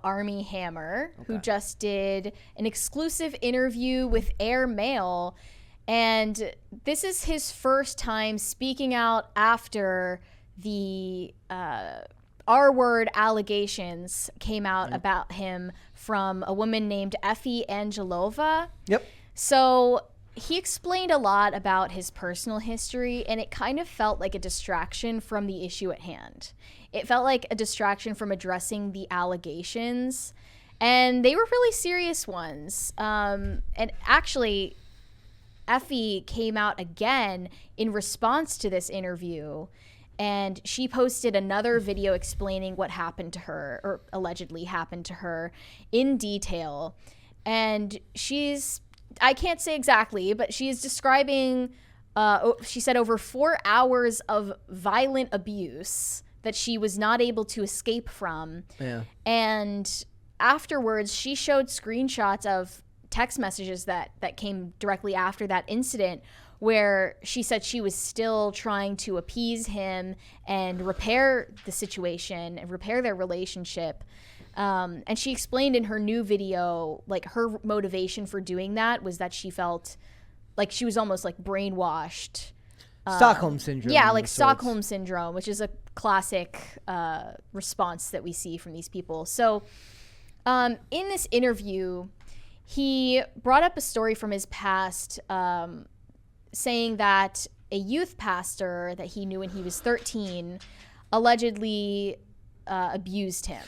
Armie Hammer, who just did an exclusive interview with Air Mail. And this is his first time speaking out after the R-word allegations came out about him from a woman named Effie Angelova. Yep. So he explained a lot about his personal history, and it kind of felt like a distraction from the issue at hand. It felt like a distraction from addressing the allegations, and they were really serious ones. And actually, Effie came out again in response to this interview, and she posted another video explaining what happened to her, or allegedly happened to her, in detail. And I can't say exactly, but she is describing, she said, over 4 hours of violent abuse that she was not able to escape from. Yeah. And afterwards, she showed screenshots of text messages that came directly after that incident, where she said she was still trying to appease him and repair the situation and repair their relationship. And she explained in her new video, like, her motivation for doing that was that she felt like she was almost like brainwashed. Stockholm syndrome. Yeah, like Stockholm syndrome, which is a classic response that we see from these people. So in this interview, he brought up a story from his past, saying that a youth pastor that he knew when he was 13 allegedly abused him.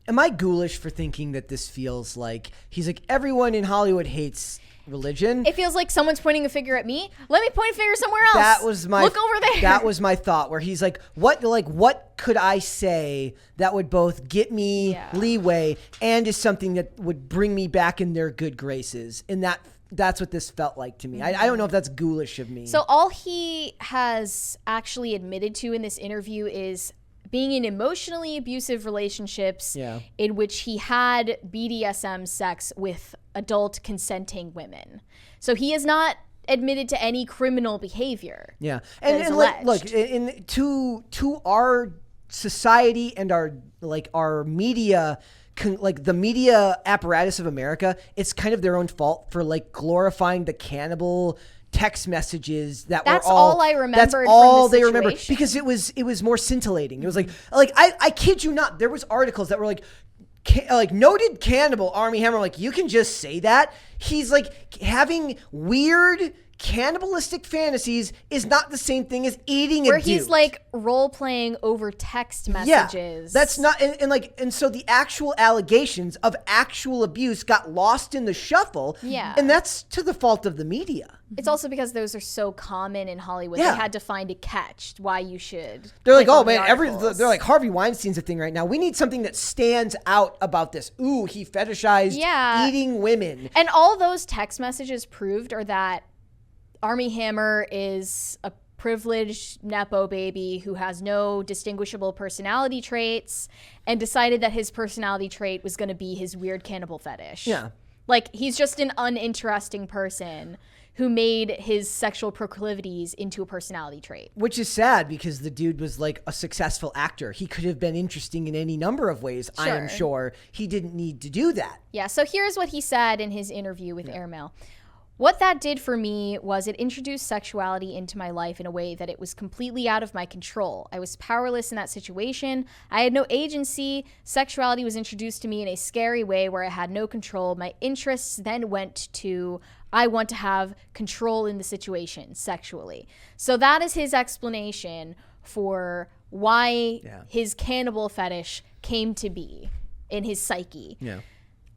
Am I ghoulish for thinking that this feels like he's like, everyone in Hollywood hates religion? It feels like someone's pointing a finger at me. Let me point a finger somewhere else. Look over there. That was my thought, where he's like, what could I say that would both get me leeway and is something that would bring me back in their good graces? And that's what this felt like to me. I don't know if that's ghoulish of me. So all he has actually admitted to in this interview is being in emotionally abusive relationships in which he had BDSM sex with adult consenting women. So he has not admitted to any criminal behavior. Yeah. And look, to our society and our media, like the media apparatus of America, it's kind of their own fault for like glorifying the cannibal text messages that's all I remembered. That's all they remember, because it was more scintillating. It was like I kid you not, there was articles that were like noted cannibal Armie Hammer, like, you can just say that. He's like having weird cannibalistic fantasies is not the same thing as eating where a dude. He's like role playing over text messages. That's not, and so the actual allegations of actual abuse got lost in the shuffle. Yeah. And that's to the fault of the media. It's also because those are so common in Hollywood. They had to find a catch why you should. They're like, oh man, they're like, Harvey Weinstein's a thing right now. We need something that stands out about this. Ooh, he fetishized eating women. And all those text messages proved are that Armie Hammer is a privileged Nepo baby who has no distinguishable personality traits and decided that his personality trait was going to be his weird cannibal fetish. Yeah. Like, he's just an uninteresting person who made his sexual proclivities into a personality trait. Which is sad, because the dude was like a successful actor. He could have been interesting in any number of ways. Sure. I am sure he didn't need to do that. Yeah, so here's what he said in his interview with Airmail. What that did for me was it introduced sexuality into my life in a way that it was completely out of my control. I was powerless in that situation. I had no agency. Sexuality was introduced to me in a scary way where I had no control. My interests then went to, I want to have control in the situation sexually. So that is his explanation for why his cannibal fetish came to be in his psyche. Yeah.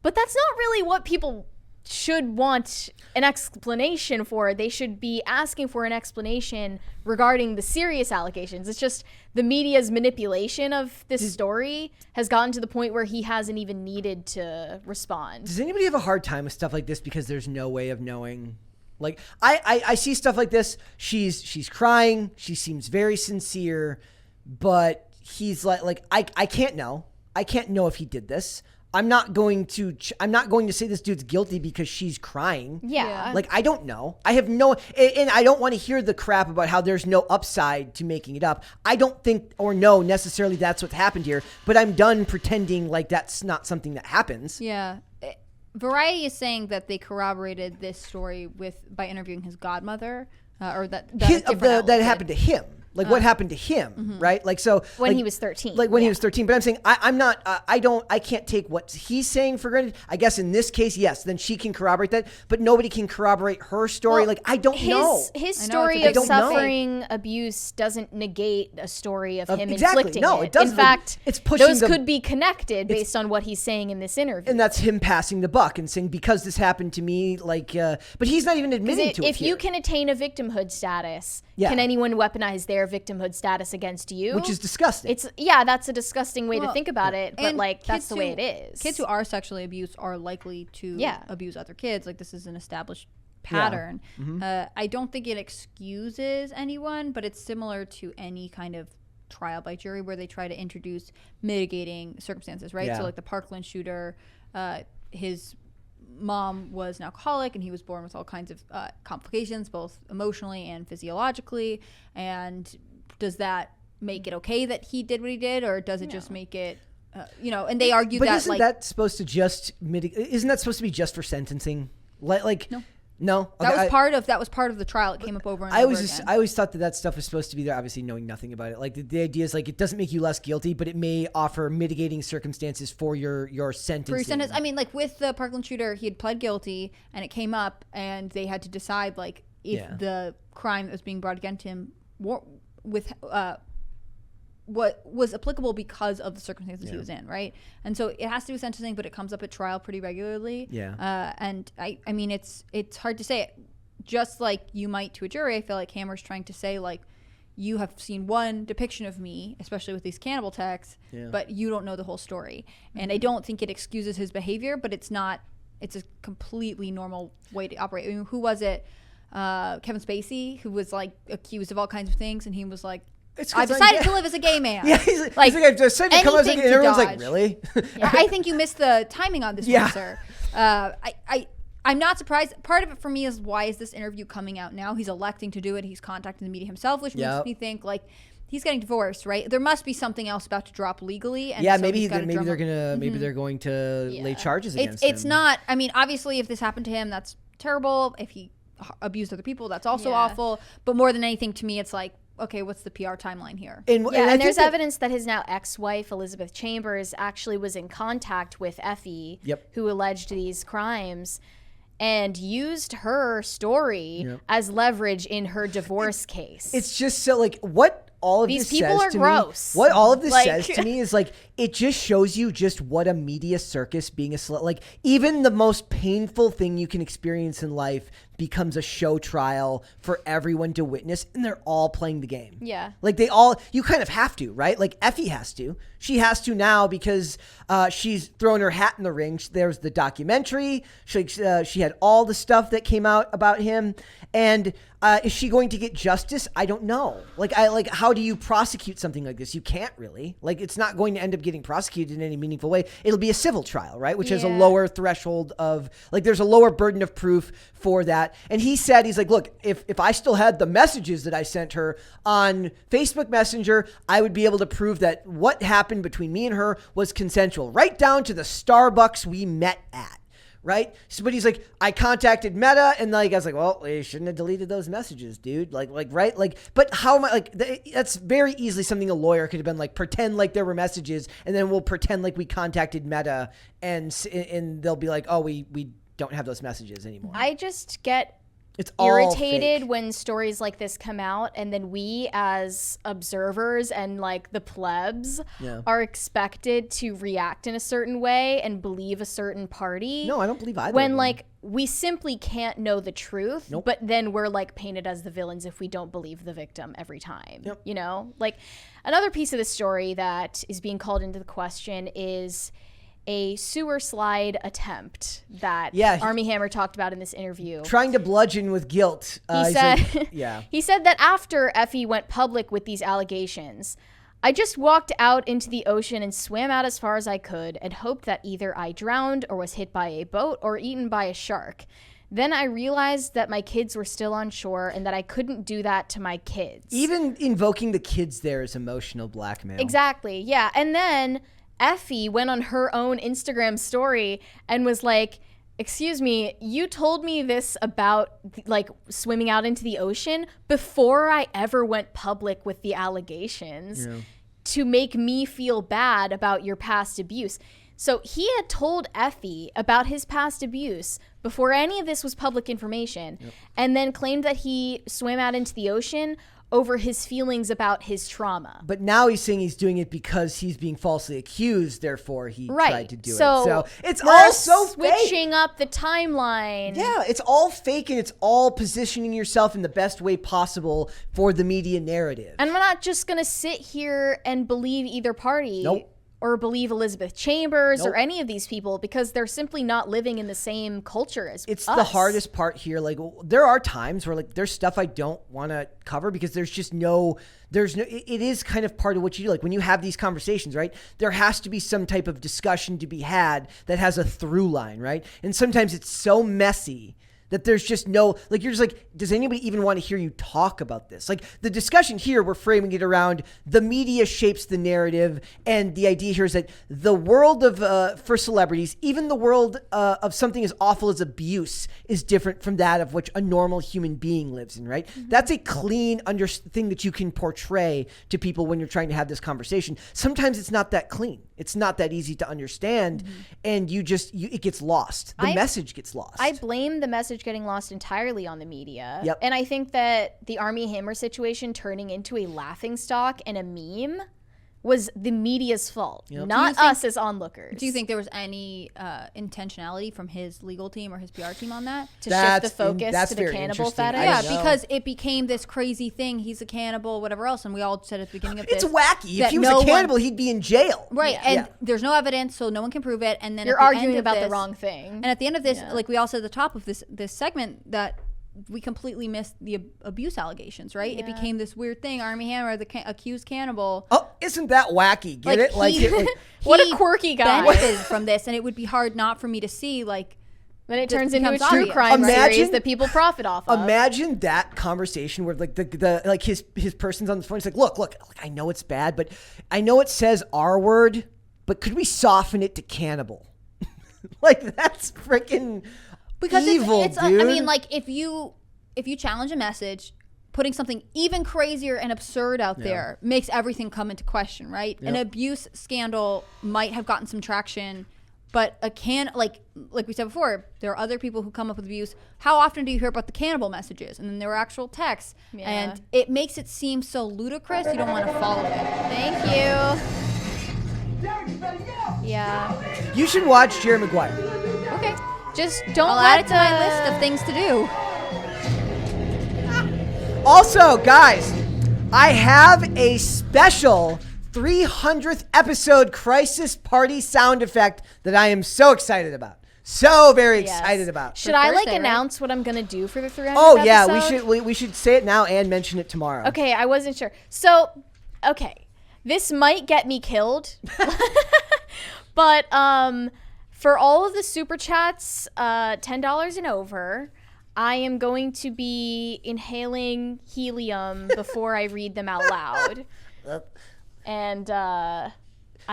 But that's not really what people should want an explanation for. They should be asking for an explanation regarding the serious allegations. It's just the media's manipulation of this story has gotten to the point where he hasn't even needed to respond. Does anybody have a hard time with stuff like this because there's no way of knowing? Like, I see stuff like this. She's crying. She seems very sincere, but he's like I can't know. I can't know if he did this. I'm not going to say this dude's guilty because she's crying. Yeah. Like, I don't know. I have no, and I don't want to hear the crap about how there's no upside to making it up. I don't think or know necessarily that's what happened here, but I'm done pretending like that's not something that happens. Yeah. Variety is saying that they corroborated this story by interviewing his godmother, or that happened to him. Like what happened to him, right? Like so when he was 13. Like when he was 13. But I'm saying I'm not. I can't take what he's saying for granted. I guess in this case, yes. Then she can corroborate that, but nobody can corroborate her story. Well, like I don't know. His story of suffering abuse doesn't negate a story of him inflicting No, it doesn't. In fact, it's pushing those could be connected based on what he's saying in this interview. And that's him passing the buck and saying because this happened to me. Like, but he's not even admitting to it. If you can attain a victimhood status, can anyone weaponize their victimhood status against you? Which is disgusting. That's a disgusting way to think about it, but like that's the way it is. Kids who are sexually abused are likely to abuse other kids. Like this is an established pattern. I don't think it excuses anyone, but it's similar to any kind of trial by jury where they try to introduce mitigating circumstances, right? So like the Parkland shooter, his mom was an alcoholic and he was born with all kinds of complications, both emotionally and physiologically. And does that make it okay that he did what he did, or does it just make it, and they argue that isn't that supposed to just mitigate? Isn't that supposed to be just for sentencing? Like no. Okay, that was part of the trial. It came up over and over again. I always thought that stuff was supposed to be there, obviously knowing nothing about it. Like the idea is like it doesn't make you less guilty, but it may offer mitigating circumstances for your sentencing. For your sentence, I mean, like with the Parkland shooter, he had pled guilty, and it came up, and they had to decide like if the crime that was being brought against him what was applicable because of the circumstances he was in, right? And so it has to do with sentencing, but it comes up at trial pretty regularly. And I mean, it's hard to say it. Just like you might to a jury, I feel like Hammer's trying to say, like, you have seen one depiction of me, especially with these cannibal texts, but you don't know the whole story. And I don't think it excuses his behavior, but it's a completely normal way to operate. I mean, who was it? Kevin Spacey, who was like accused of all kinds of things, and he was like, I decided to live as a gay man. Yeah, he's like I decided to come as a gay man. And everyone's like, really? I think you missed the timing on this one, sir. I'm not surprised. Part of it for me is, why is this interview coming out now? He's electing to do it. He's contacting the media himself, which makes me think like he's getting divorced, right? There must be something else about to drop legally. And so maybe they're going to lay charges against him. It's not. I mean, obviously, if this happened to him, that's terrible. If he abused other people, that's also awful. But more than anything, to me, it's like, okay, what's the PR timeline here? And there's evidence that his now ex-wife, Elizabeth Chambers, actually was in contact with Effie, who alleged these crimes, and used her story as leverage in her divorce case. It's just so, like, what all of these this people says are to gross. Me, what all of this says to me is, like, it just shows you just what a media circus being a like, even the most painful thing you can experience in life becomes a show trial for everyone to witness, and they're all playing the game. Yeah. Like you kind of have to, right? Like Effie has to. She has to now because she's thrown her hat in the ring. There's the documentary. She had all the stuff that came out about him. And is she going to get justice? I don't know. How do you prosecute something like this? You can't really. Like, it's not going to end up getting prosecuted in any meaningful way. It'll be a civil trial, right? Which has a lower threshold of, like, there's a lower burden of proof for that. And he's like, look, if I still had the messages that I sent her on Facebook Messenger, I would be able to prove that what happened between me and her was consensual, right down to the Starbucks we met at. Right. So, but he's like, I contacted Meta, and like, I was like, well, you shouldn't have deleted those messages, dude. Right. Like, but how am I, like, that's very easily something a lawyer could have been like, pretend like there were messages, and then we'll pretend like we contacted Meta, and they'll be like, oh, we don't have those messages anymore. I just get it's irritated when stories like this come out, and then we as observers and like the plebs are expected to react in a certain way and believe a certain party. No, I don't believe either. When like we simply can't know the truth, but then we're like painted as the villains if we don't believe the victim every time. You know, like another piece of the story that is being called into the question is a sewer slide attempt that Armie Hammer talked about in this interview. Trying to bludgeon with guilt. He said that after Effie went public with these allegations, I just walked out into the ocean and swam out as far as I could and hoped that either I drowned or was hit by a boat or eaten by a shark. Then I realized that my kids were still on shore and that I couldn't do that to my kids. Even invoking the kids there is emotional blackmail. Exactly, yeah. And then Effie went on her own Instagram story and was like, excuse me, you told me this about like swimming out into the ocean before I ever went public with the allegations to make me feel bad about your past abuse. So he had told Effie about his past abuse before any of this was public information, and then claimed that he swam out into the ocean over his feelings about his trauma. But now he's saying he's doing it because he's being falsely accused, therefore he tried to do it. So it's all so switching up the timeline. Yeah, it's all fake, and it's all positioning yourself in the best way possible for the media narrative. And we're not just going to sit here and believe either party. Nope. Or believe Elizabeth Chambers or any of these people, because they're simply not living in the same culture as us. It's the hardest part here. Like, there are times where like there's stuff I don't want to cover because it is kind of part of what you do. Like when you have these conversations, right? There has to be some type of discussion to be had that has a through line, right? And sometimes it's so messy that there's just no, like, you're just like, does anybody even want to hear you talk about this? Like, the discussion here, we're framing it around the media shapes the narrative. And the idea here is that the world of, for celebrities, even the world of something as awful as abuse is different from that of which a normal human being lives in, right? Mm-hmm. That's a clean thing that you can portray to people when you're trying to have this conversation. Sometimes it's not that clean. It's not that easy to understand. Mm-hmm. And it gets lost. The message gets lost. I blame the message getting lost entirely on the media. Yep. And I think that the Armie Hammer situation turning into a laughingstock and a meme was the media's fault, not us as onlookers. Do you think there was any intentionality from his legal team or his PR team on that? To shift the focus to the cannibal fetish? Yeah, because it became this crazy thing. He's a cannibal, whatever else. And we all said at the beginning of this. It's wacky. If he was a cannibal, he'd be in jail. Right. Yeah. And there's no evidence, so no one can prove it. And then you're arguing about the wrong thing. And at the end of this, like we all said at the top of this segment, that we completely missed the abuse allegations, right? Yeah. It became this weird thing. Armie Hammer, the accused cannibal. Oh, isn't that wacky? Get it? What a quirky guy. Benefited from this, and it would be hard not for me to see, like, then it turns into a true crime series that people profit off of. Imagine that conversation where like the his person's on the phone. He's like, look, I know it's bad, but I know it says R word, but could we soften it to cannibal? Like, that's freaking evil, dude. I mean, like, if you challenge a message, putting something even crazier and absurd out there makes everything come into question, right? Yep. An abuse scandal might have gotten some traction, but like we said before, there are other people who come up with abuse. How often do you hear about the cannibal messages? And then there were actual texts. Yeah. And it makes it seem so ludicrous, you don't want to follow it. Thank you. Yeah. You should watch Jerry Maguire. Okay. Just don't I'll add it to my list of things to do. Also, guys, I have a special 300th episode crisis party sound effect that I am so excited about. So very excited about. Should I announce what I'm going to do for the 300th episode? Yeah, we should say it now and mention it tomorrow. Okay, I wasn't sure. So, okay. This might get me killed. But for all of the super chats, $10 and over, I am going to be inhaling helium before I read them out loud. And I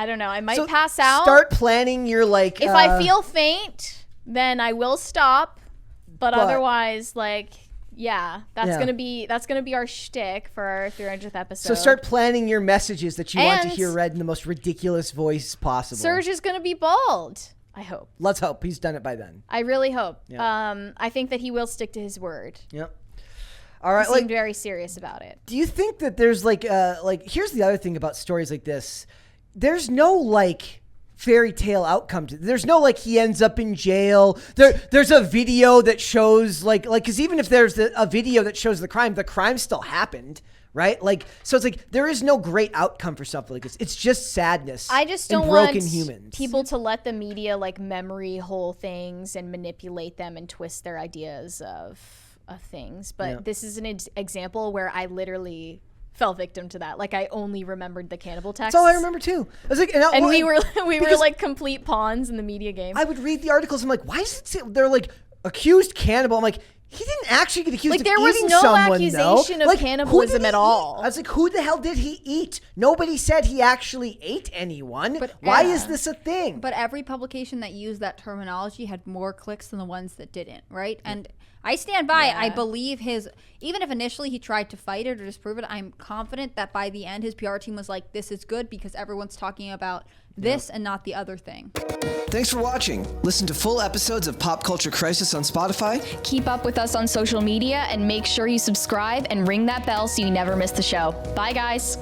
don't know, I might pass out. Start planning your like. If I feel faint, then I will stop. But otherwise, like, that's gonna be our shtick for our 300th episode. So start planning your messages that you want to hear read in the most ridiculous voice possible. Serge is gonna be bald. I hope. Let's hope he's done it by then. I really hope. Yeah. I think that he will stick to his word. Yep. All right. He seemed very serious about it. Do you think that there's here's the other thing about stories like this. There's no like fairy tale outcome to. There's no like he ends up in jail. There's a video that shows like because even if there's a video that shows the crime still happened. Right? Like, so it's like, there is no great outcome for stuff like this. It's just sadness. I just don't want people to let the media like memory hole things and manipulate them and twist their ideas of things. But this is an example where I literally fell victim to that. Like, I only remembered the cannibal text. That's all I remember too. I was like, and we were like complete pawns in the media game. I would read the articles. I'm like, why is it say they're like accused cannibal? I'm like, he didn't actually get accused of eating someone. Like, there was no accusation of cannibalism at all. I was like, who the hell did he eat? Nobody said he actually ate anyone. But why is this a thing? But every publication that used that terminology had more clicks than the ones that didn't, right? And I stand by. I believe even if initially he tried to fight it or disprove it, I'm confident that by the end his PR team was like, this is good because everyone's talking about this and not the other thing. Thanks for watching. Listen to full episodes of Pop Culture Crisis on Spotify. Keep up with us on social media and make sure you subscribe and ring that bell so you never miss the show. Bye, guys.